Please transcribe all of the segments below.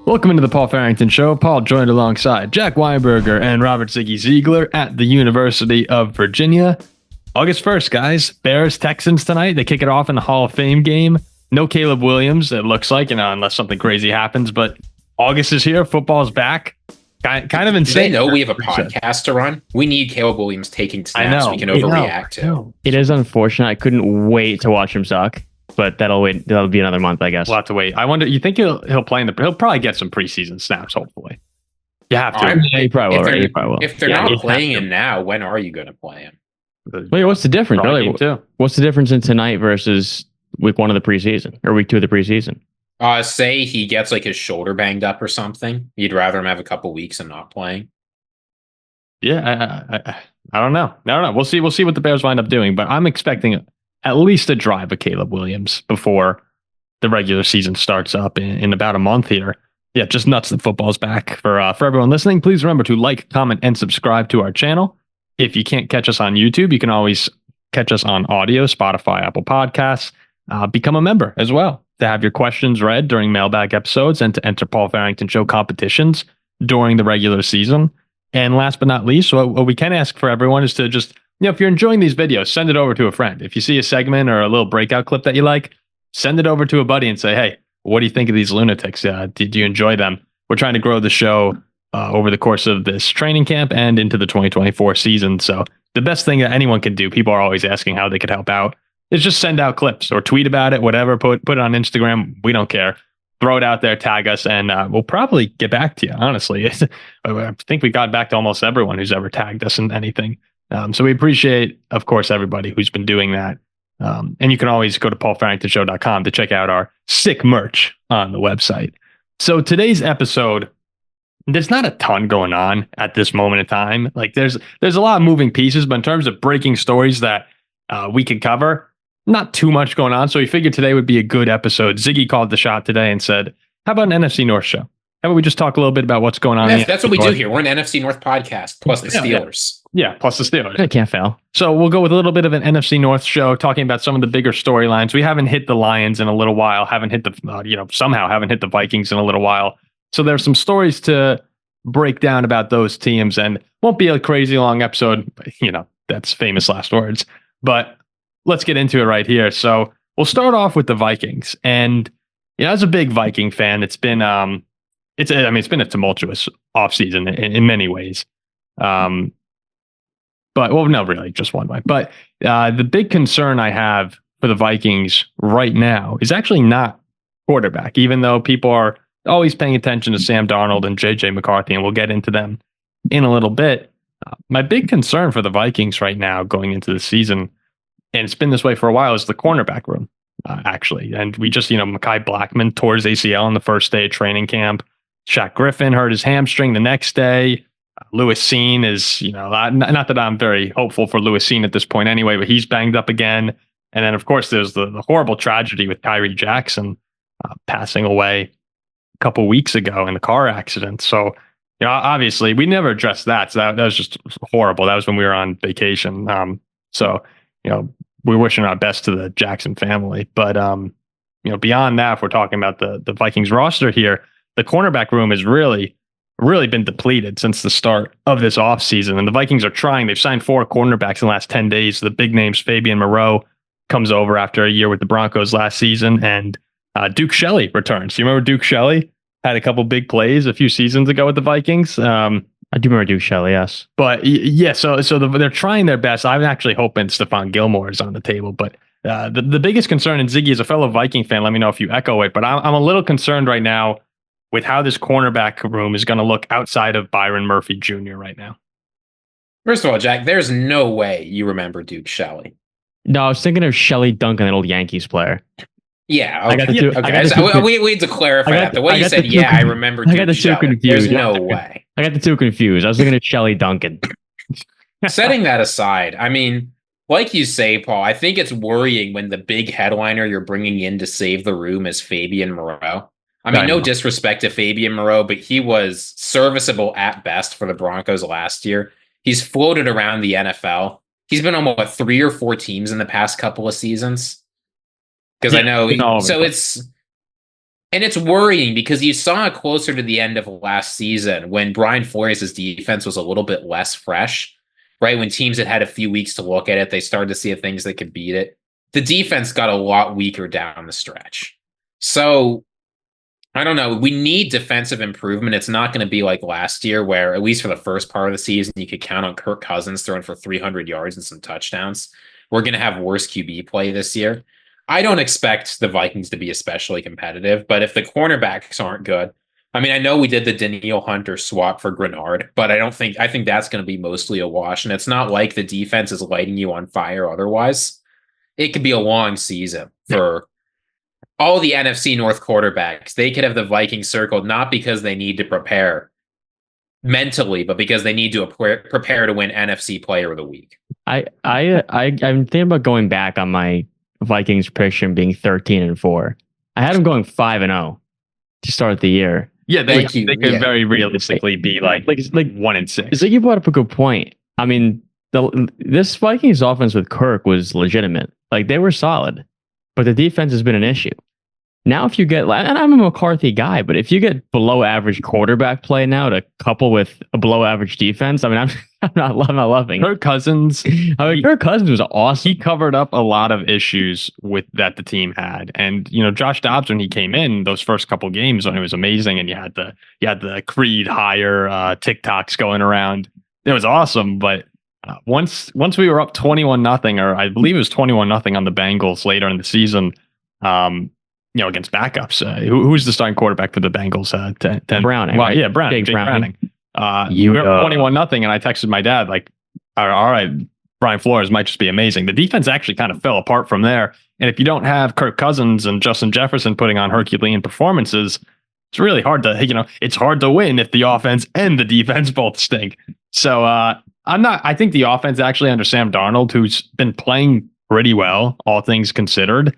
Welcome into the Paul Farrington Show. Paul joined alongside Jack Weinberger and Robert Ziggy Ziegler at the University of Virginia. August 1st, guys. Bears, Texans tonight. They kick it off in the Hall of Fame game. No Caleb Williams, it looks like, unless something crazy happens. But August is here. Football's back. Kind of insane. Do they know we have a podcast to run? We need Caleb Williams taking snaps so we can overreact to. It is unfortunate. I couldn't wait to watch him suck. But that'll be another month, I guess. We'll have to wait. I wonder. You think he'll play he'll probably get some preseason snaps. Hopefully, you have to. Yeah, he probably will. Right? He probably will. If they're not playing him now, when are you going to play him? Wait, what's the difference? What's the difference in tonight versus week 1 of the preseason or week 2 of the preseason? Say he gets like his shoulder banged up or something. You'd rather him have a couple weeks and not playing. Yeah, I don't know. We'll see what the Bears wind up doing, but I'm expecting at least a drive of Caleb Williams before the regular season starts up in about a month here. Yeah, just nuts that football's back. For everyone listening, please remember to like, comment, and subscribe to our channel. If you can't catch us on YouTube, you can always catch us on audio, Spotify, Apple Podcasts. Become a member as well to have your questions read during mailbag episodes and to enter Paul Farrington Show competitions during the regular season. And last but not least, what we can ask for everyone is to just, if you're enjoying these videos, send it over to a friend. If you see a segment or a little breakout clip that you like, send it over to a buddy and say, hey, what do you think of these lunatics? Did you enjoy them? We're trying to grow the show over the course of this training camp and into the 2024 season. So the best thing that anyone can do, people are always asking how they could help out, is just send out clips or tweet about it, whatever, put it on Instagram. We don't care. Throw it out there, tag us, and we'll probably get back to you, honestly. I think we got back to almost everyone who's ever tagged us in anything. So we appreciate, of course, everybody who's been doing that. And you can always go to paulfarringtonshow.com to check out our sick merch on the website. So today's episode, there's not a ton going on at this moment in time. Like there's a lot of moving pieces, but in terms of breaking stories that we could cover, not too much going on. So we figured today would be a good episode. Ziggy called the shot today and said, how about an NFC North show? How about we just talk a little bit about what's going on? That's what we do here. We're an NFC North podcast, plus the Steelers. Yeah, plus the Steelers. I can't fail. So we'll go with a little bit of an NFC North show, talking about some of the bigger storylines. We haven't hit the Lions in a little while, haven't hit the Vikings in a little while. So there's some stories to break down about those teams, and won't be a crazy long episode. That's famous last words. But let's get into it right here. So we'll start off with the Vikings. And as a big Viking fan, it's been it's been a tumultuous offseason in many ways. But no, really, just one way. But the big concern I have for the Vikings right now is actually not quarterback, even though people are always paying attention to Sam Darnold and JJ McCarthy, and we'll get into them in a little bit. My big concern for the Vikings right now going into the season, and it's been this way for a while, is the cornerback room, actually. And we just, Mekhi Blackman tore his ACL on the first day of training camp. Shaq Griffin hurt his hamstring the next day. Lewis Cine is, not that I'm very hopeful for Lewis Cine at this point anyway, but he's banged up again. And then, of course, there's the horrible tragedy with Tyree Jackson passing away a couple weeks ago in the car accident. So, obviously, we never addressed that. So that was just horrible. That was when we were on vacation. We're wishing our best to the Jackson family. But, beyond that, if we're talking about the Vikings roster here, the cornerback room has really been depleted since the start of this offseason. And the Vikings are trying. They've signed 4 cornerbacks in the last 10 days. The big names, Fabian Moreau comes over after a year with the Broncos last season. And Duke Shelley returns. Do you remember Duke Shelley? Had a couple big plays a few seasons ago with the Vikings. I do remember Duke Shelley, yes. But yeah, so they're trying their best. I'm actually hoping Stephon Gilmore is on the table. But the biggest concern, and Ziggy is a fellow Viking fan, let me know if you echo it, but I'm a little concerned right now with how this cornerback room is going to look outside of Byron Murphy Jr. right now. First of all, Jack, there's no way you remember Duke Shelley. No, I was thinking of Shelley Duncan, an old Yankees player. Yeah, okay. We had to clarify that. The way you said, I remember Duke Shelley. There's no way. I got the two confused. I was thinking of Shelley Duncan. Setting that aside, I mean, like you say, Paul, I think it's worrying when the big headliner you're bringing in to save the room is Fabian Moreau. I mean, no disrespect to Fabian Moreau, but he was serviceable at best for the Broncos last year. He's floated around the NFL. He's been on 3 or 4 teams in the past couple of seasons. Because I know, so it's And it's worrying because you saw it closer to the end of last season when Brian Flores' defense was a little bit less fresh, right? When teams had a few weeks to look at it, they started to see things that could beat it. The defense got a lot weaker down the stretch. So I don't know. We need defensive improvement. It's not going to be like last year where, at least for the first part of the season, you could count on Kirk Cousins throwing for 300 yards and some touchdowns. We're going to have worse QB play this year. I don't expect the Vikings to be especially competitive, but if the cornerbacks aren't good, I mean, I know we did the Danielle Hunter swap for Grenard, but I think that's going to be mostly a wash. And it's not like the defense is lighting you on fire otherwise. It could be a long season for all the NFC North quarterbacks. They could have the Vikings circled, not because they need to prepare mentally, but because they need to prepare to win NFC Player of the Week. I'm thinking about going back on my Vikings prediction being 13-4. I had them going 5-0 to start the year. Yeah, they could very realistically be like 1-6. So you brought up a good point. I mean, this Vikings offense with Kirk was legitimate. Like, they were solid, but the defense has been an issue. Now, if you get, and I'm a McCarthy guy, but if you get below average quarterback play now to couple with a below average defense, I mean, I'm not loving. Kirk Cousins. Kirk Cousins was awesome. He covered up a lot of issues that the team had, and Josh Dobbs, when he came in those first couple games, when it was amazing, and you had the Creed hire TikToks going around. It was awesome, but once we were up 21-0, or I believe it was 21-0 on the Bengals later in the season. Against backups. Who's the starting quarterback for the Bengals? Browning. Well, right? yeah, Browning. Jake Browning. We were 21-0, and I texted my dad like, all right, Brian Flores might just be amazing. The defense actually kind of fell apart from there. And if you don't have Kirk Cousins and Justin Jefferson putting on Herculean performances, it's really hard to, it's hard to win if the offense and the defense both stink. So I think the offense actually under Sam Darnold, who's been playing pretty well, all things considered,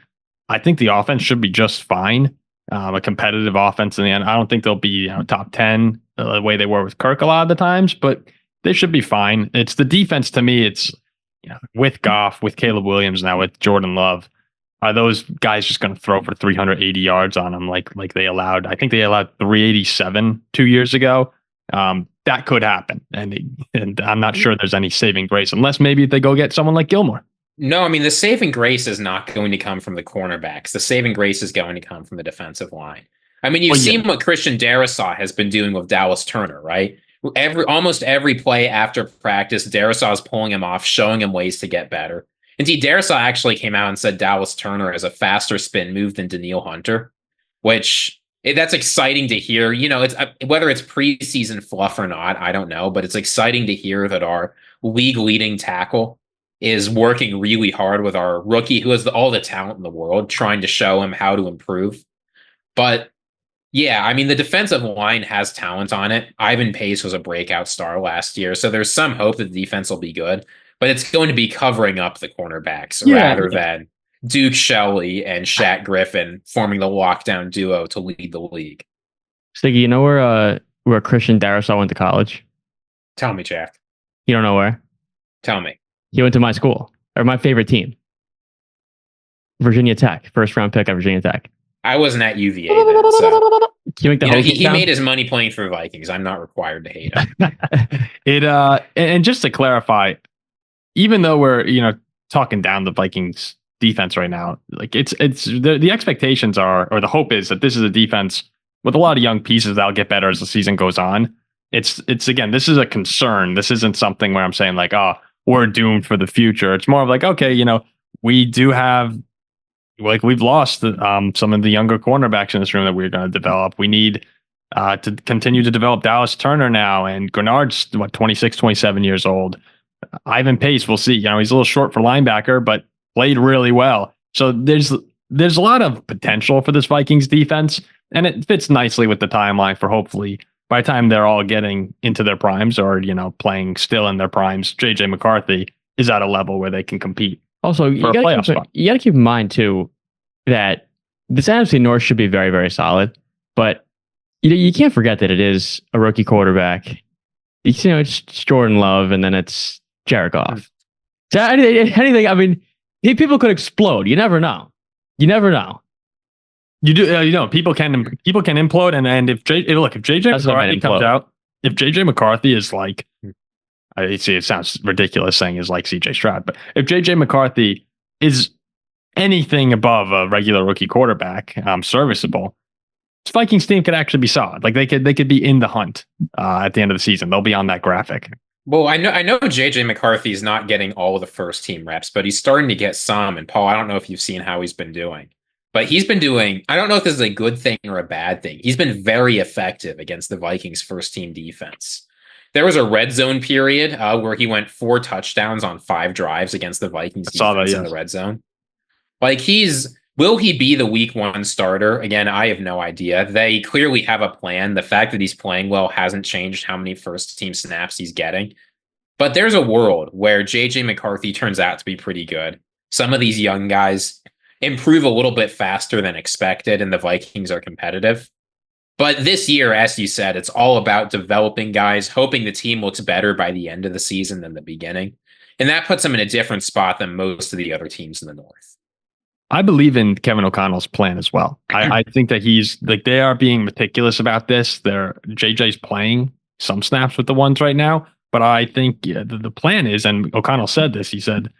I think the offense should be just fine. A competitive offense in the end. I don't think they'll be top 10 the way they were with Kirk a lot of the times, but they should be fine. It's the defense to me. It's with Goff, with Caleb Williams now, with Jordan Love. Are those guys just going to throw for 380 yards on them like they allowed? I think they allowed 387 2 years ago. That could happen, and I'm not sure there's any saving grace unless maybe they go get someone like Gilmore. No, I mean, the saving grace is not going to come from the cornerbacks. The saving grace is going to come from the defensive line. I mean, you've seen what Christian Darrisaw has been doing with Dallas Turner, right? Almost every play after practice, Darrisaw is pulling him off, showing him ways to get better. Indeed, Darrisaw actually came out and said Dallas Turner has a faster spin move than Danielle Hunter, which that's exciting to hear. It's whether it's preseason fluff or not, I don't know, but it's exciting to hear that our league-leading tackle is working really hard with our rookie who has all the talent in the world, trying to show him how to improve. But yeah, I mean, the defensive line has talent on it. Ivan Pace was a breakout star last year, so there's some hope that the defense will be good, but it's going to be covering up the cornerbacks rather than Duke Shelley and Shaq Griffin forming the lockdown duo to lead the league. Ziggy, you know where Christian Darrisaw went to college? Tell me, Jack. You don't know where? Tell me. He went to my school, or my favorite team. Virginia Tech. First round pick at Virginia Tech. I wasn't at UVA then, so. He made his money playing for Vikings. I'm not required to hate him. And just to clarify, even though we're talking down the Vikings defense right now, like it's the expectations are, or the hope is that this is a defense with a lot of young pieces that'll get better as the season goes on. It's again, this is a concern. This isn't something where I'm saying like, oh, we're doomed for the future. It's more of like, okay, we do have, like, we've lost some of the younger cornerbacks in this room that we're going to develop. We need to continue to develop Dallas Turner now, and Grenard's 26, 27 years old. Ivan Pace, we'll see. He's a little short for linebacker, but played really well. So there's a lot of potential for this Vikings defense, and it fits nicely with the timeline for hopefully by the time they're all getting into their primes or, playing still in their primes, JJ McCarthy is at a level where they can compete. Also, you got to keep in mind, too, that this NFC North should be very, very solid. But you can't forget that it is a rookie quarterback. It's Jordan Love, and then it's Jared Goff. So anything, I mean, people could explode. You never know. You do, people can implode, and if JJ McCarthy comes out, if JJ McCarthy is like, I see it sounds ridiculous saying is like CJ Stroud, but if JJ McCarthy is anything above a regular rookie quarterback, serviceable, this Vikings team could actually be solid. Like they could be in the hunt at the end of the season. They'll be on that graphic. Well, I know JJ McCarthy is not getting all of the first team reps, but he's starting to get some. And Paul, I don't know if you've seen how he's been doing. But he's been doing, I don't know if this is a good thing or a bad thing. He's been very effective against the Vikings first team defense. There was a red zone period where he went 4 touchdowns on 5 drives against the Vikings defense in the red zone. Like will he be the week 1 starter? Again, I have no idea. They clearly have a plan. The fact that he's playing well hasn't changed how many first team snaps he's getting. But there's a world where JJ McCarthy turns out to be pretty good. Some of these young guys improve a little bit faster than expected, and the Vikings are competitive. But this year, as you said, it's all about developing guys, hoping the team looks better by the end of the season than the beginning. And that puts them in a different spot than most of the other teams in the North. I believe in Kevin O'Connell's plan as well. I think that he's like, they are being meticulous about this. JJ's playing some snaps with the ones right now, but I think the plan is, and O'Connell said this, he said,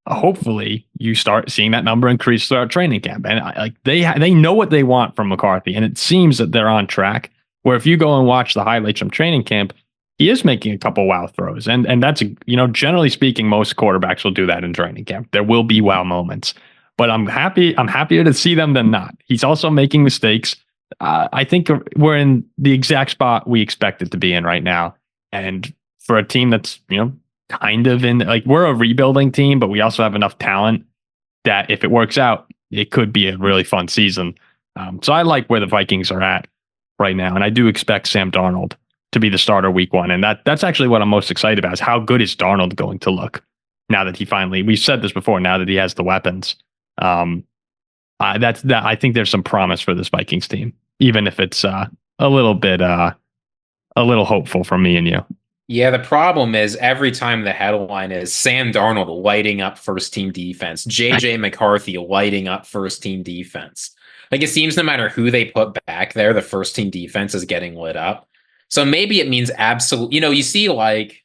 hopefully you start seeing that number increase throughout training camp. And they know what they want from McCarthy. And it seems that they're on track, where if you go and watch the highlights from training camp, he is making a couple wow throws. And that's, generally speaking, most quarterbacks will do that in training camp. There will be wow moments, but I'm happier to see them than not. He's also making mistakes. I think we're in the exact spot we expected to be in right now. And for a team that's, kind of in, like, we're a rebuilding team, but we also have enough talent that if it works out, it could be a really fun season. So I like where the Vikings are at right now. And I do expect Sam Darnold to be the starter week 1. And that's actually what I'm most excited about, is how good is Darnold going to look now that we've said this before, now that he has the weapons. I think there's some promise for this Vikings team, even if it's a little hopeful for me and you. Yeah, the problem is every time the headline is Sam Darnold lighting up first team defense, JJ McCarthy lighting up first team defense. Like, it seems no matter who they put back there, the first team defense is getting lit up. So maybe it means absolute, you see, like,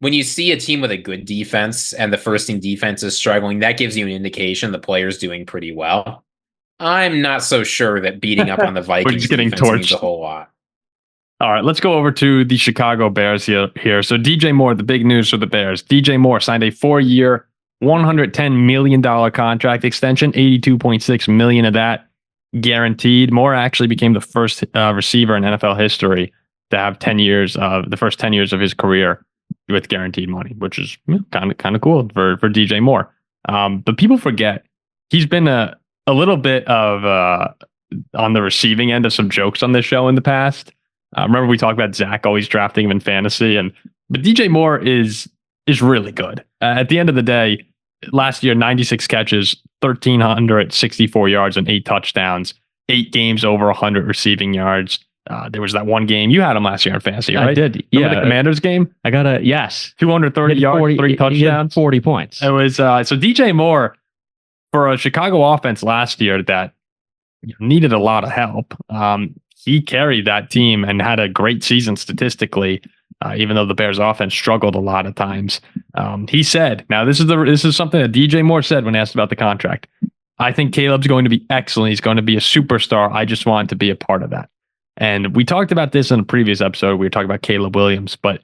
when you see a team with a good defense and the first team defense is struggling, that gives you an indication the player's doing pretty well. I'm not so sure that beating up on the Vikings defense means a whole lot. All right, let's go over to the Chicago Bears here. So DJ Moore, the big news for the Bears. DJ Moore signed a 4-year, $110 million contract extension, $82.6 million of that guaranteed. Moore actually became the first receiver in NFL history to have the first 10 years of his career with guaranteed money, which is kind of cool for DJ Moore. But people forget he's been a little bit of on the receiving end of some jokes on this show in the past. Remember we talked about Zach always drafting him in fantasy, but DJ Moore is really good. At the end of the day, last year 96 catches, 1,364 yards, and 8 touchdowns, 8 games over 100 receiving yards. There was that one game you had him last year in fantasy, right? I did. Remember the Commanders game? I got yes, 230 yards, 3 touchdowns, 40 points. It was so DJ Moore for a Chicago offense last year that needed a lot of help. He carried that team and had a great season statistically, even though the Bears offense struggled a lot of times. He said, now this is something that DJ Moore said when asked about the contract. I think Caleb's going to be excellent. He's going to be a superstar. I just want to be a part of that. And we talked about this in a previous episode. We were talking about Caleb Williams, but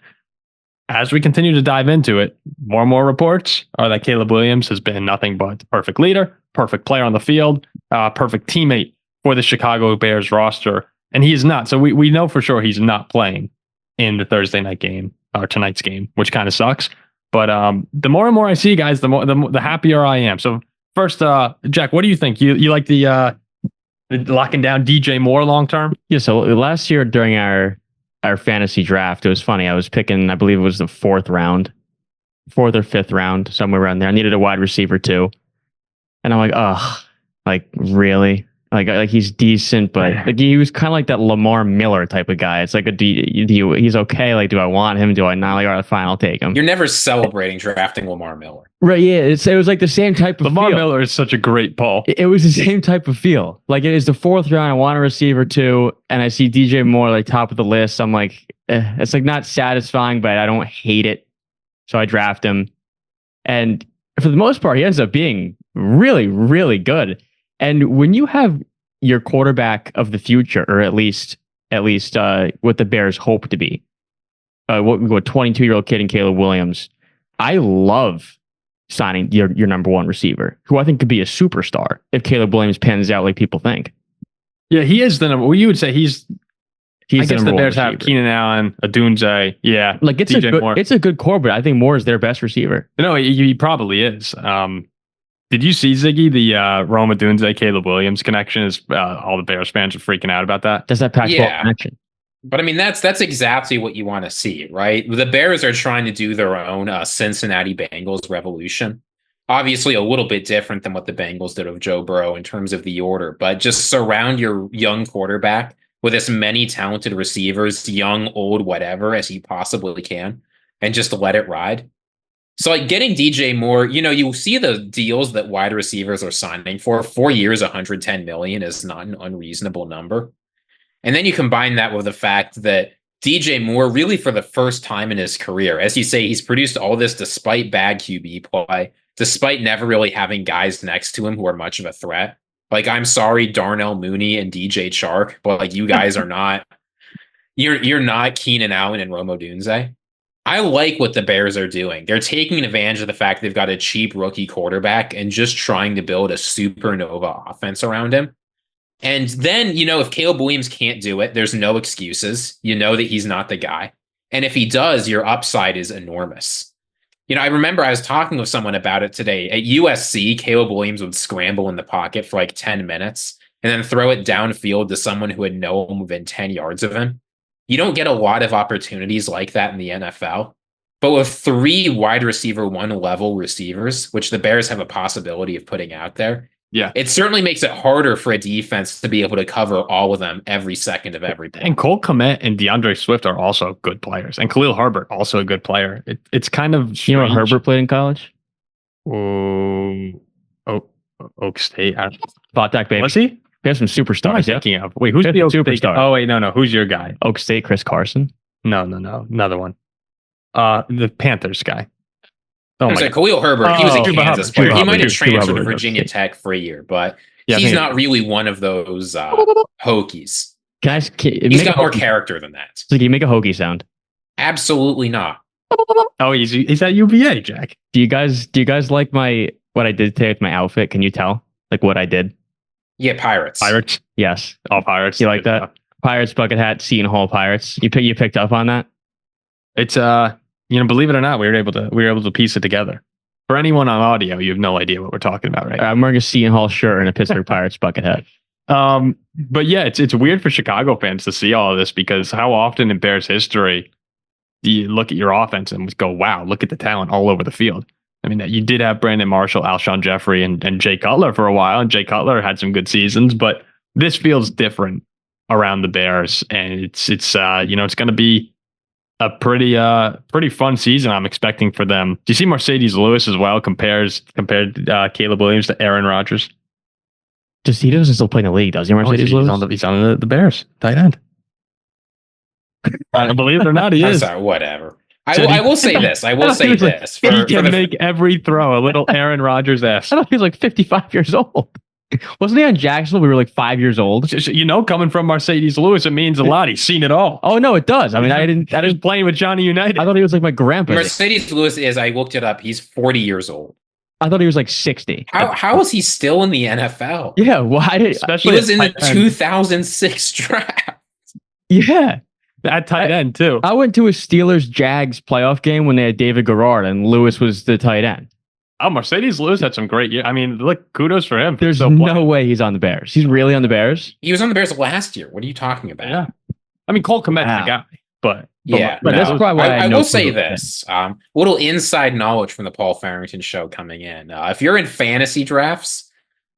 as we continue to dive into it, more and more reports are that Caleb Williams has been nothing but the perfect leader, perfect player on the field, perfect teammate for the Chicago Bears roster. And he is not. So we know for sure he's not playing in the Thursday night game or tonight's game, which kind of sucks. But the more and more I see, guys, the happier I am. So first, Jack, what do you think? You like the locking down DJ Moore long term? Yeah. So last year during our fantasy draft, it was funny. I was picking, I believe it was the 4th or 5th round, somewhere around there. I needed a wide receiver too. And I'm like, oh, like really? Like he's decent, but like he was kind of like that Lamar Miller type of guy. It's like he's okay. Like, do I want him? Do I not? Like, all right, fine, I'll take him. You're never celebrating drafting Lamar Miller. Right, yeah. It was like the same type of Lamar feel. Miller is such a great Paul. It was the same type of feel. Like, it is the 4th round. I want a receiver too, and I see DJ Moore like top of the list. I'm like, it's like not satisfying, but I don't hate it. So I draft him, and for the most part, he ends up being really, really good. And when you have your quarterback of the future, or at least what the Bears hope to be, what 22-year-old kid in Caleb Williams, I love signing your number one receiver, who I think could be a superstar if Caleb Williams pans out like people think. Yeah, he is the number. Well, you would say he's I guess the Bears receiver. have Keenan Allen, Adunze. Yeah, like it's a good core, but I think Moore is their best receiver. No, he probably is. Did you see Ziggy, the Rome Odunze, Caleb Williams connection? Is all the Bears fans are freaking out about that? Does that Pac-12 connection? But I mean, that's exactly what you want to see, right? The Bears are trying to do their own Cincinnati Bengals revolution. Obviously, a little bit different than what the Bengals did of Joe Burrow in terms of the order, but just surround your young quarterback with as many talented receivers, young, old, whatever, as you possibly can, and just let it ride. So like getting DJ Moore, you see the deals that wide receivers are signing for. 4 years, $110 million is not an unreasonable number. And then you combine that with the fact that DJ Moore, really for the first time in his career, as you say, he's produced all this despite bad QB play, despite never really having guys next to him who are much of a threat. Like, I'm sorry, Darnell Mooney and DJ Chark, but like you guys are not, you're not Keenan Allen and Rome Odunze. I like what the Bears are doing. They're taking advantage of the fact they've got a cheap rookie quarterback and just trying to build a supernova offense around him. And then, if Caleb Williams can't do it, there's no excuses. You know that he's not the guy. And if he does, your upside is enormous. I remember I was talking with someone about it today. At USC, Caleb Williams would scramble in the pocket for like 10 minutes and then throw it downfield to someone who had no one within 10 yards of him. You don't get a lot of opportunities like that in the NFL. But with 3 wide receiver 1 level receivers, which the Bears have a possibility of putting out there, yeah, it certainly makes it harder for a defense to be able to cover all of them every second of every play. And Cole Kmet and DeAndre Swift are also good players. And Khalil Herbert, also a good player. It's kind of strange. You know what Herbert played in college? Oak State. Bought that, baby. Was he? We have some superstars. Thinking of. Wait, who's the Oak superstar? State? Oh, wait, no. Who's your guy? Oak State, Chris Carson. No. Another one. The Panthers guy. Oh, my God. Khalil Herbert. He was a Kansas player. He might have transferred to Virginia Tech for a year, but he's not really one of those Hokies. He's got more character than that. So can you make a Hokie sound? Absolutely not. Oh, he's at UVA, Jack. Do you guys like what I did today with my outfit? Can you tell like what I did? Yeah, Pirates. Pirates. Yes, all Pirates. You like that? Pirates bucket hat, Seton Hall Pirates. You picked up on that? It's believe it or not, we were able to piece it together. For anyone on audio, you have no idea what we're talking about, right? I'm wearing a Seton Hall shirt and a Pittsburgh Pirates bucket hat. But yeah, it's weird for Chicago fans to see all of this, because how often in Bears history do you look at your offense and go, wow, look at the talent all over the field? I mean, you did have Brandon Marshall, Alshon Jeffrey, and Jay Cutler for a while, and Jay Cutler had some good seasons, but this feels different around the Bears, and it's going to be a pretty fun season I'm expecting for them. Do you see Mercedes Lewis as well compared Caleb Williams to Aaron Rodgers? He doesn't still play in the league, does he? Mercedes Lewis? He's on the Bears tight end. Believe it or not, he is. Sorry, whatever. I will say this. He can make every throw a little Aaron Rodgers esque. I thought he was like 55 years old. Wasn't he on Jacksonville? We were like 5 years old. Coming from Mercedes Lewis, it means a lot. He's seen it all. Oh no, it does. I mean, I didn't playing with Johnny United. I thought he was like my grandpa. Mercedes Lewis is. I looked it up. He's 40 years old. I thought he was like 60. How is he still in the NFL? Yeah, why did he was in the 2006 draft? Yeah. At tight end too. I went to a Steelers-Jags playoff game when they had David Garrard and Lewis was the tight end. Oh, Mercedes Lewis had some great years. I mean, look, kudos for him. There's no way he's on the Bears. He's really on the Bears? He was on the Bears last year. What are you talking about? Yeah. I mean, Cole Kmet's the guy, but that's probably why I will say this. Little inside knowledge from the Paul Farrington show coming in. If you're in fantasy drafts,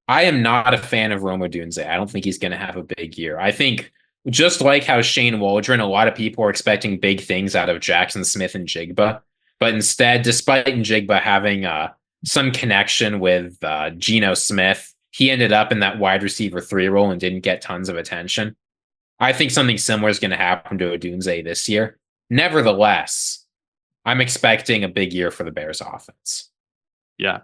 I am not a fan of Rome Odunze. I don't think he's going to have a big year. I think just like how Shane Waldron, a lot of people are expecting big things out of Jackson Smith and Jigba. But instead, despite Jigba having some connection with Geno Smith, he ended up in that wide receiver 3 role and didn't get tons of attention. I think something similar is going to happen to Odunze this year. Nevertheless, I'm expecting a big year for the Bears offense. Yeah,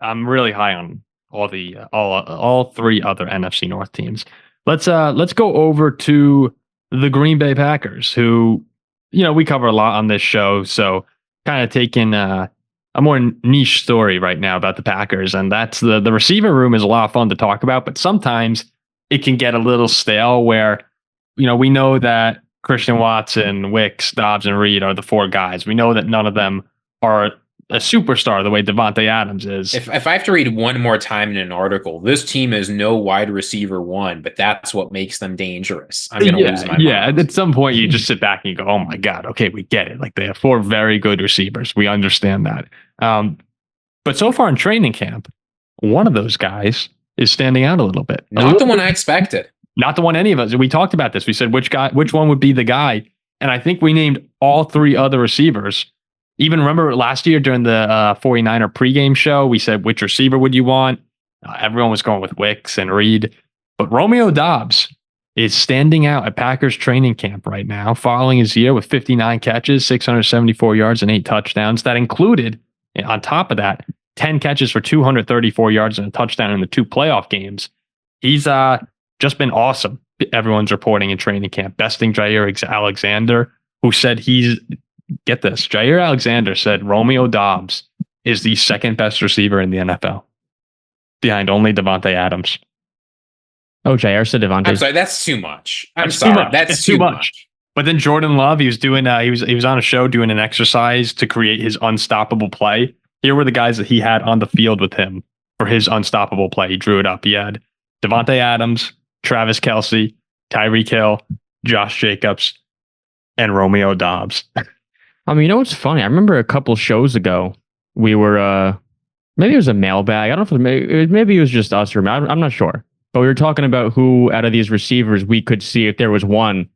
I'm really high on all 3 other NFC North teams. Let's go over to the Green Bay Packers, who, we cover a lot on this show, so kind of taking a more niche story right now about the Packers, and that's the receiver room is a lot of fun to talk about, but sometimes it can get a little stale where, we know that Christian Watson, Wicks, Dobbs, and Reed are the 4 guys. We know that none of them are a superstar the way Devontae Adams is. If I have to read one more time in an article, this team is no wide receiver 1, but that's what makes them dangerous. I'm going to lose my mind. Yeah, at some point you just sit back and you go, oh my God, okay, we get it. Like, they have 4 very good receivers. We understand that. But so far in training camp, one of those guys is standing out a little bit. Not the one I expected. Not the one any of us. We talked about this. We said which one would be the guy. And I think we named all 3 other receivers. Even remember last year during the 49er pregame show, we said, which receiver would you want? Everyone was going with Wicks and Reed. But Romeo Dobbs is standing out at Packers training camp right now, following his year with 59 catches, 674 yards, and 8 touchdowns. That included, on top of that, 10 catches for 234 yards and a touchdown in the 2 playoff games. He's just been awesome. Everyone's reporting in training camp, besting Jair Alexander, who said get this, Jair Alexander said Romeo Dobbs is the 2nd best receiver in the NFL, behind only Devontae Adams. Oh, Jair said Devontae. I'm sorry, that's too much. That's too much. But then Jordan Love, he was doing he was on a show doing an exercise to create his unstoppable play. Here were the guys that he had on the field with him for his unstoppable play. He drew it up. He had Devontae Adams, Travis Kelce, Tyreek Hill, Josh Jacobs, and Romeo Dobbs. I mean, what's funny? I remember a couple shows ago, we were, maybe it was a mailbag. I don't know if maybe it was just us or I'm not sure. But we were talking about who out of these receivers we could see if there was one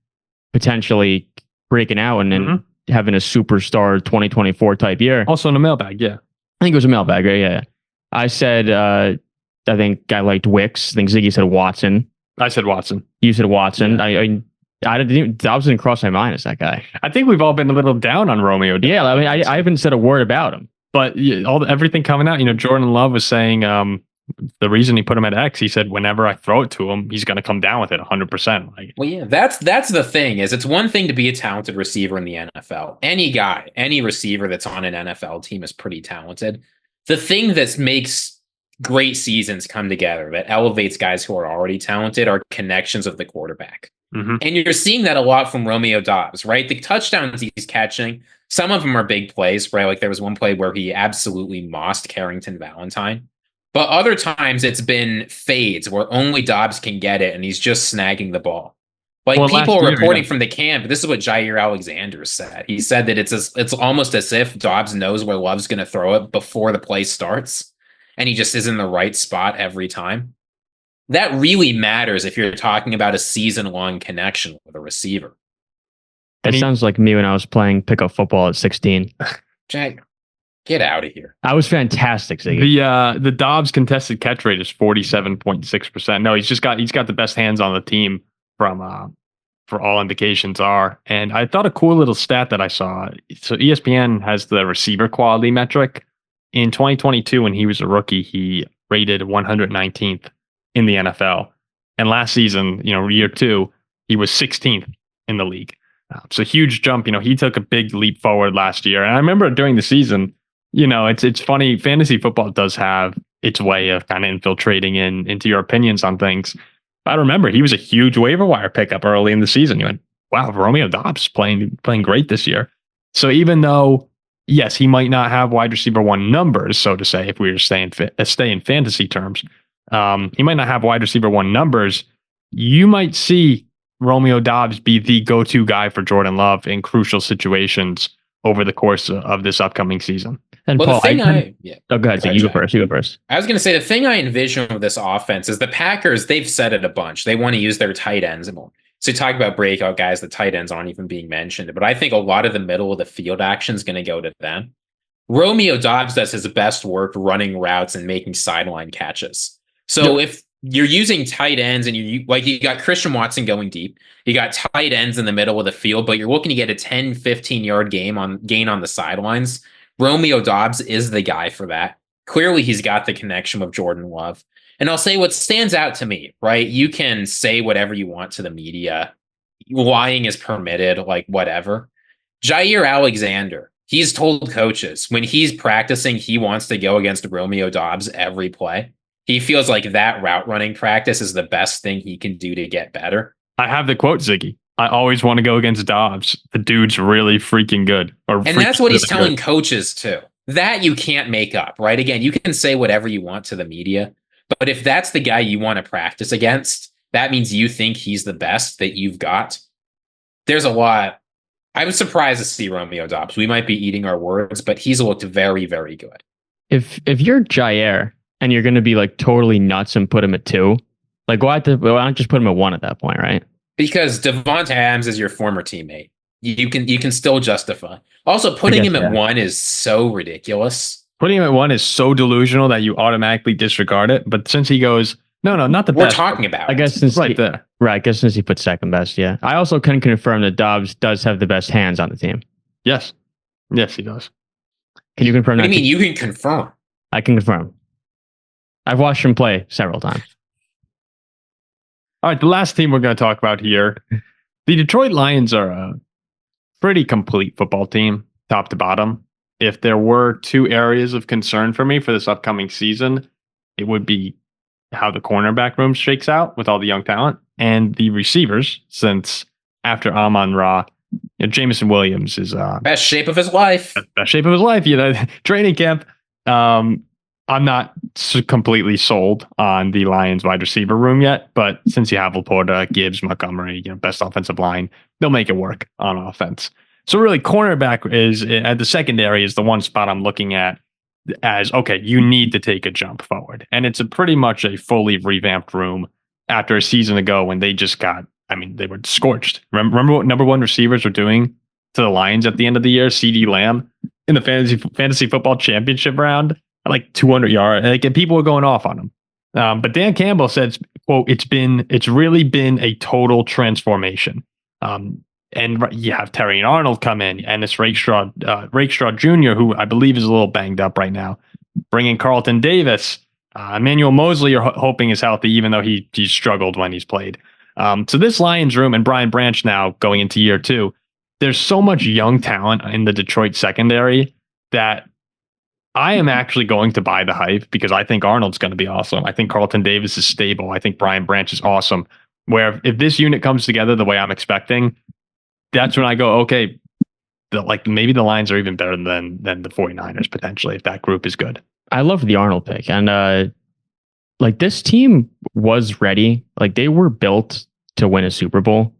potentially breaking out and then having a superstar 2024 type year. Also in a mailbag, yeah. I think it was a mailbag, right? Yeah. I said, I think I liked Wicks. I think Ziggy said Watson. I said Watson. You said Watson. Yeah. Dobbs didn't cross my mind as that guy. I think we've all been a little down on Romeo Dobbs. Yeah, I mean, I haven't said a word about him. But everything coming out, Jordan Love was saying the reason he put him at X, he said, whenever I throw it to him, he's going to come down with it 100%. Well, yeah, that's the thing. Is it's one thing to be a talented receiver in the NFL. Any receiver that's on an NFL team is pretty talented. The thing that makes great seasons come together, that elevates guys who are already talented, are connections of the quarterback. Mm-hmm. And you're seeing that a lot from Romeo Dobbs, right? The touchdowns he's catching, some of them are big plays, right? Like there was one play where he absolutely mossed Carrington Valentine. But other times it's been fades where only Dobbs can get it and he's just snagging the ball. Like people are reporting from the camp, this is what Jair Alexander said. He said that it's almost as if Dobbs knows where Love's going to throw it before the play starts, and he just is in the right spot every time. That really matters if you're talking about a season-long connection with a receiver. That sounds like me when I was playing pickup football at 16. Jack, get out of here. I was fantastic, Ziggy. The Dobbs contested catch rate is 47.6%. No, he's got the best hands on the team from for all indications are. And I thought a cool little stat that I saw. So ESPN has the receiver quality metric. In 2022, when he was a rookie, he rated 119th in the NFL. And last season, year 2, he was 16th in the league. So huge jump. He took a big leap forward last year. And I remember during the season, it's funny. Fantasy football does have its way of kind of infiltrating into your opinions on things. I remember he was a huge waiver wire pickup early in the season. You went, wow, Romeo Dobbs playing great this year. So even though, yes, he might not have wide receiver 1 numbers, so to say, if we were stay in fantasy terms, he might not have wide receiver 1 numbers. You might see Romeo Dobbs be the go-to guy for Jordan Love in crucial situations over the course of this upcoming season. And Well, Paul, the thing go ahead, so you go first. You go first. I was going to say the thing I envision with this offense is the Packers. They've said it a bunch. They want to use their tight ends. So talk about breakout guys. The tight ends aren't even being mentioned, but I think a lot of the middle of the field action is going to go to them. Romeo Doubs does his best work running routes and making sideline catches. So if you're using tight ends and you got Christian Watson going deep, you got tight ends in the middle of the field, but you're looking to get a 10, 15-yard gain on the sidelines. Romeo Doubs is the guy for that. Clearly, he's got the connection with Jordan Love. And I'll say what stands out to me, right? You can say whatever you want to the media. Lying is permitted, like whatever. Jair Alexander, he's told coaches when he's practicing, he wants to go against Romeo Doubs every play. He feels like that route running practice is the best thing he can do to get better. I have the quote, Ziggy. I always want to go against Dobbs. The dude's really freaking good. And that's what he's telling coaches too. That you can't make up, right? Again, you can say whatever you want to the media, but if that's the guy you want to practice against, that means you think he's the best that you've got. There's a lot. I was surprised to see Romeo Doubs. We might be eating our words, but he's looked very, very good. If you're Jair and you're going to be like totally nuts and put him at 2, like why don't just put him at 1 at that point, right? Because Devonta Adams is your former teammate. You can still justify. Also, putting him at 1 is so ridiculous. Putting him at 1 is so delusional that you automatically disregard it. But since he goes, no, not the best. We're talking about I guess since there. Right, I guess since he put second best, yeah. I also can confirm that Dobbs does have the best hands on the team. Yes. Yes, he does. Can you confirm that? What do you mean you can confirm? I can confirm. I've watched him play several times. All right, the last team we're going to talk about here. The Detroit Lions are a pretty complete football team, top to bottom. If there were 2 areas of concern for me for this upcoming season, it would be how the cornerback room shakes out with all the young talent and the receivers, since after Amon-Ra, Jameson Williams is best shape of his life. Best shape of his life, training camp. I'm not completely sold on the Lions wide receiver room yet, but since you have Laporta, Gibbs, Montgomery, best offensive line, they'll make it work on offense. So really, cornerback is at the secondary is the one spot I'm looking at as, okay, you need to take a jump forward. And it's pretty much a fully revamped room after a season ago when they just they were scorched. Remember what number 1 receivers were doing to the Lions at the end of the year? CeeDee Lamb in the fantasy football championship round, like 200 yards. And people were going off on him. But Dan Campbell said, quote, it's really been a total transformation. And you have Terry Arnold come in, and this Rakestraw Jr., who I believe is a little banged up right now. Bringing Carlton Davis, Emmanuel Mosley, you're hoping is healthy, even though he's struggled when he's played. So this Lions room and Brian Branch now going into year 2, there's so much young talent in the Detroit secondary that I am actually going to buy the hype because I think Arnold's going to be awesome. I think Carlton Davis is stable. I think Brian Branch is awesome. Where if this unit comes together the way I'm expecting, that's when I go, okay, maybe the Lions are even better than the 49ers potentially if that group is good. I love the Arnold pick. And this team was ready. Like they were built to win a Super Bowl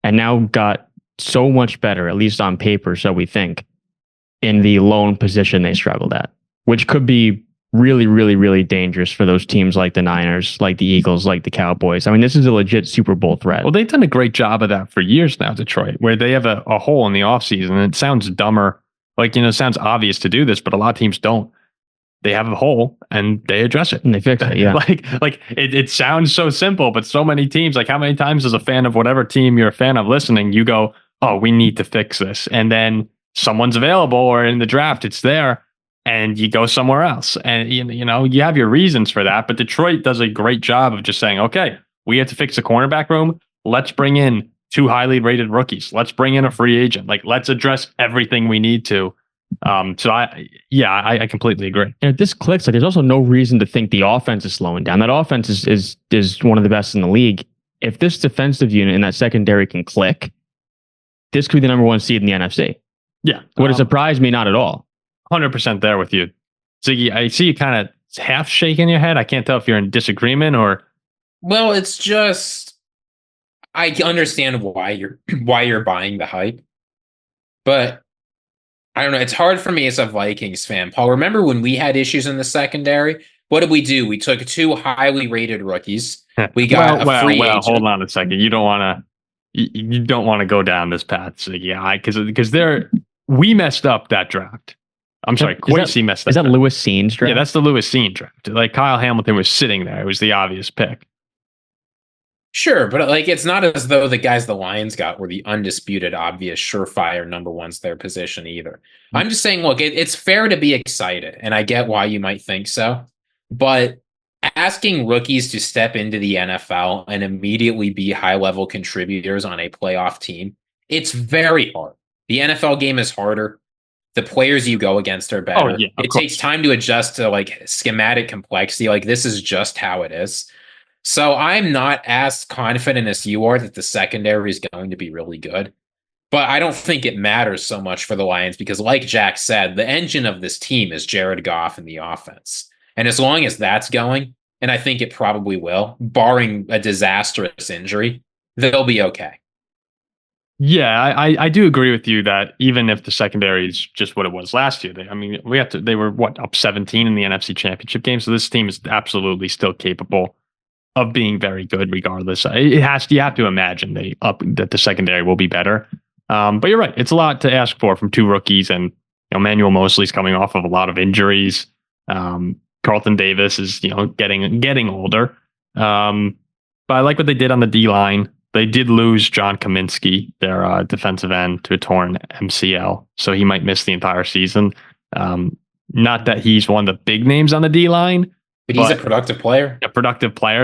and now got so much better, at least on paper, so we think, in the lone position they struggled at, which could be really, really, really dangerous for those teams like the Niners, like the Eagles, like the Cowboys. I mean, this is a legit Super Bowl threat. Well, they've done a great job of that for years now, Detroit, where they have a hole in the offseason. And it sounds dumber, it sounds obvious to do this, but a lot of teams don't. They have a hole and they address it. And they fix it, yeah. It sounds so simple, but so many teams, how many times as a fan of whatever team you're a fan of listening, you go, oh, we need to fix this. And then someone's available or in the draft, it's there. And you go somewhere else. And, you have your reasons for that. But Detroit does a great job of just saying, okay, we have to fix the cornerback room. Let's bring in 2 highly rated rookies. Let's bring in a free agent. Let's address everything we need to. So I completely agree. And if this clicks, there's also no reason to think the offense is slowing down. That offense is one of the best in the league. If this defensive unit and that secondary can click, this could be the number 1 seed in the NFC. Yeah. Would it surprise me? Not at all. 100% there with you. Ziggy, I see you kind of half shaking your head. I can't tell if you're in disagreement or... Well, it's just... I understand why you're buying the hype. But I don't know. It's hard for me as a Vikings fan. Paul, remember when we had issues in the secondary? What did we do? We took 2 highly rated rookies. We got a free agent. Hold on a second. You don't want to go down this path, Ziggy, because we messed up that draft. I'm sorry, Quincy messed up. Is that Lewis Scene's draft? Yeah, that's the Lewis Scene draft. Like Kyle Hamilton was sitting there. It was the obvious pick. Sure, but like it's not as though the guys the Lions got were the undisputed, obvious, surefire number ones their position either. I'm just saying, look, it's fair to be excited, and I get why you might think so. But asking rookies to step into the NFL and immediately be high-level contributors on a playoff team, it's very hard. The NFL game is harder. The players you go against are better. Oh, yeah, it takes time to adjust to like schematic complexity. Like this is just how it is. So I'm not as confident as you are that the secondary is going to be really good. But I don't think it matters so much for the Lions because, like Jack said, the engine of this team is Jared Goff and the offense. And as long as that's going, and I think it probably will, barring a disastrous injury, they'll be okay. Yeah, I do agree with you that even if the secondary is just what it was last year, they were up 17 in the NFC Championship game. So this team is absolutely still capable of being very good regardless. You have to imagine that the secondary will be better. But you're right. It's a lot to ask for from 2 rookies, and Emmanuel Mosley's coming off of a lot of injuries. Carlton Davis is getting older. But I like what they did on the D-line. They did lose John Kaminsky, their defensive end, to a torn MCL, so he might miss the entire season. Not that he's one of the big names on the D-line, but he's a productive player.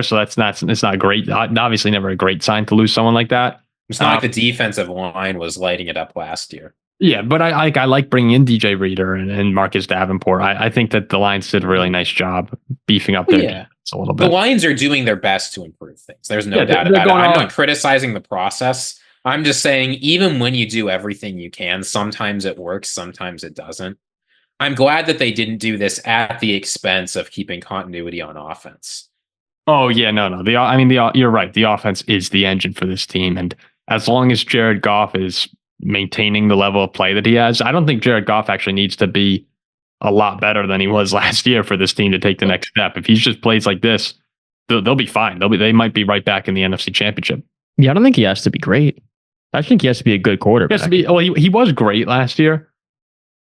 So it's not great. Obviously, never a great sign to lose someone like that. It's not like the defensive line was lighting it up last year. Yeah, but I like bringing in DJ Reader and Marcus Davenport. I think that the Lions did a really nice job beefing up their defense a little bit. The Lions are doing their best to improve things. There's no doubt about it. I'm not criticizing the process. I'm just saying, even when you do everything you can, sometimes it works, sometimes it doesn't. I'm glad that they didn't do this at the expense of keeping continuity on offense. Oh yeah, no. You're right. The offense is the engine for this team, and as long as Jared Goff is maintaining the level of play that he has, I don't think Jared Goff actually needs to be a lot better than he was last year for this team to take the next step. If he just plays like this, they'll be fine. They might be right back in the NFC Championship. Yeah, I don't think he has to be great. I think he has to be a good quarterback. He was great last year.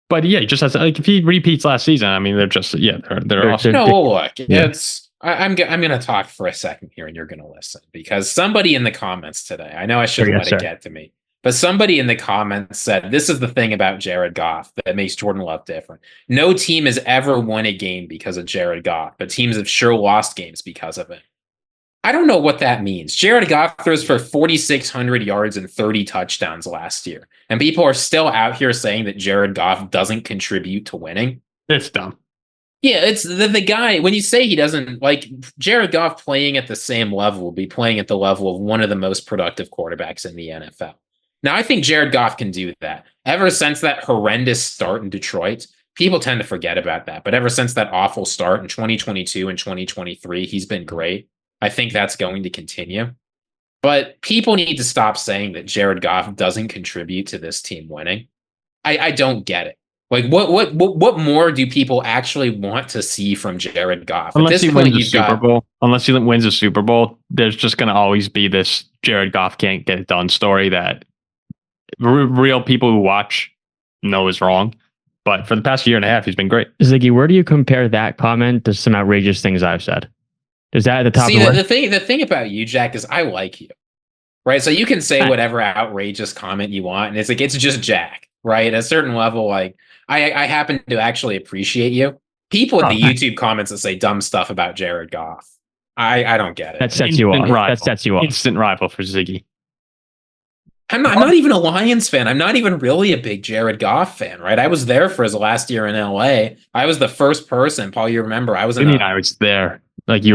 But yeah, he just has to, if he repeats last season, they're just they're awesome. No, look, I'm going to talk for a second here, and you're going to listen, because somebody in the comments today, I know I shouldn't let it get to me, but somebody in the comments said, this is the thing about Jared Goff that makes Jordan Love different. No team has ever won a game because of Jared Goff, but teams have sure lost games because of it. I don't know what that means. Jared Goff throws for 4,600 yards and 30 touchdowns last year, and people are still out here saying that Jared Goff doesn't contribute to winning. It's dumb. Yeah, it's the guy, when you say he doesn't, like, Jared Goff playing at the same level will be playing at the level of one of the most productive quarterbacks in the NFL. Now, I think Jared Goff can do that. Ever since that horrendous start in Detroit, people tend to forget about that. But ever since that awful start in 2022 and 2023, he's been great. I think that's going to continue. But people need to stop saying that Jared Goff doesn't contribute to this team winning. I don't get it. Like, what more do people actually want to see from Jared Goff? Unless he wins a Super Bowl, there's just going to always be this Jared Goff can't get it done story that real people who watch know is wrong. But for the past year and a half, he's been great. Ziggy, where do you compare that comment to some outrageous things I've said? Is that at the top of the list? The thing about you, Jack, is I like you, right? So you can say whatever outrageous comment you want, and it's like, it's just Jack, right? At a certain level, like, I happen to actually appreciate you. People in the YouTube comments that say dumb stuff about Jared Goff, I don't get it. That sets you off. That sets you off. Instant rival for Ziggy. I'm not even a Lions fan. I'm not even really a big Jared Goff fan, right? I was there for his last year in LA. I was the first person, Paul, you remember, I was I was there. Like you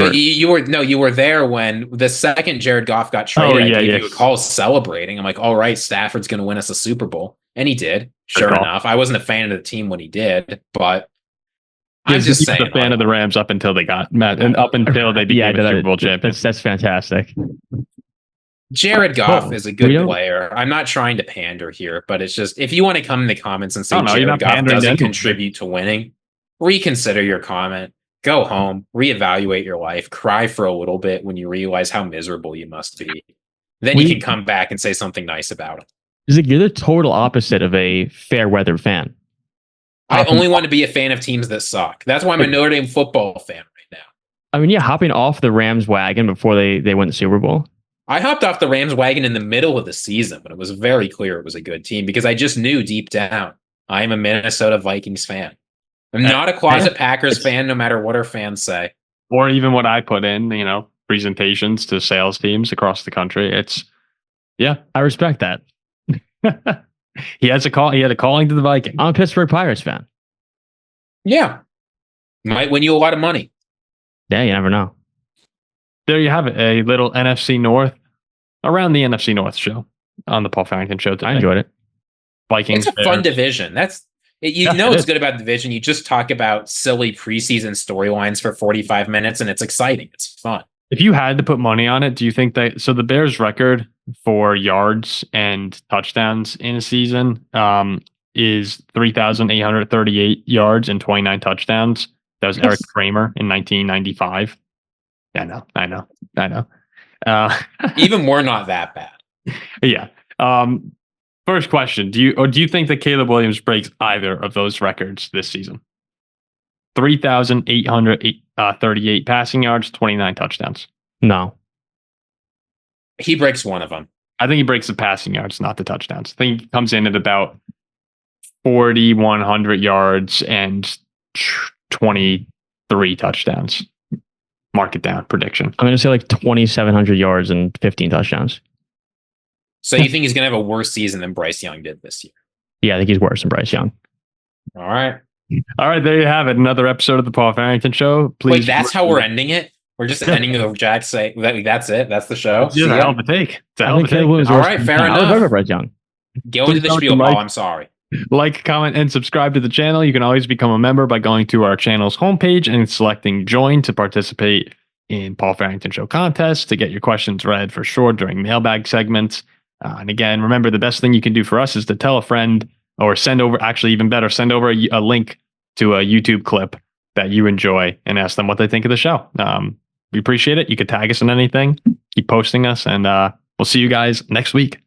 were there when the second Jared Goff got traded. I gave you a call celebrating. I'm like, all right, Stafford's going to win us a Super Bowl. And he did. Sure enough. I wasn't a fan of the team when he did, but I'm just saying. A fan of the Rams up until they got met and up until they became a Super Bowl champion. That's fantastic. Jared Goff is a good player. I'm not trying to pander here, but it's just if you want to come in the comments and say Jared Goff doesn't contribute to winning, reconsider your comment. Go home, reevaluate your life, cry for a little bit when you realize how miserable you must be. Then you can come back and say something nice about him. Ziggy, you're the total opposite of a fair weather fan. I only want to be a fan of teams that suck. That's why I'm a Notre Dame football fan right now. I mean, yeah, hopping off the Rams wagon before they win the Super Bowl. I hopped off the Rams wagon in the middle of the season, but it was very clear it was a good team because I just knew deep down I'm a Minnesota Vikings fan. I'm not a closet Packers fan, no matter what our fans say. Or even what I put in, presentations to sales teams across the country. I respect that. He had a calling to the Vikings. I'm a Pittsburgh Pirates fan. Yeah. Might win you a lot of money. Yeah, you never know. There you have it. A little NFC North, around the NFC North show on the Paul Farrington show today. I enjoyed it. Vikings. It's a fun division. What's good about the division. You just talk about silly preseason storylines for 45 minutes and it's exciting. It's fun. If you had to put money on it, do you think that the Bears record for yards and touchdowns in a season is 3,838 yards and 29 touchdowns? That was Eric Kramer in 1995. I know. Even we're not that bad. Yeah. First question: Do you think that Caleb Williams breaks either of those records this season? 3,838 passing yards, 29 touchdowns. No. He breaks one of them. I think he breaks the passing yards, not the touchdowns. I think he comes in at about 4,100 yards and 23 touchdowns. Mark it down. Prediction. I'm going to say like 2,700 yards and 15 touchdowns. So you think he's going to have a worse season than Bryce Young did this year? Yeah, I think he's worse than Bryce Young. All right. There you have it. Another episode of the Paul Farrington Show. Please. Wait, that's how we're ending it? We're just ending with Jack say that's it. That's the show. It's a hell of a take. All right, fair enough. I love Bryce Young. Go into the spiel, Paul. I'm sorry. Like, comment, and subscribe to the channel. You can always become a member by going to our channel's homepage and selecting join to participate in Paul Farrington Show contests to get your questions read for sure during mailbag segments. And again, remember, the best thing you can do for us is to tell a friend or send over a link to a YouTube clip that you enjoy and ask them what they think of the show. We appreciate it. You could tag us in anything, keep posting us, and we'll see you guys next week.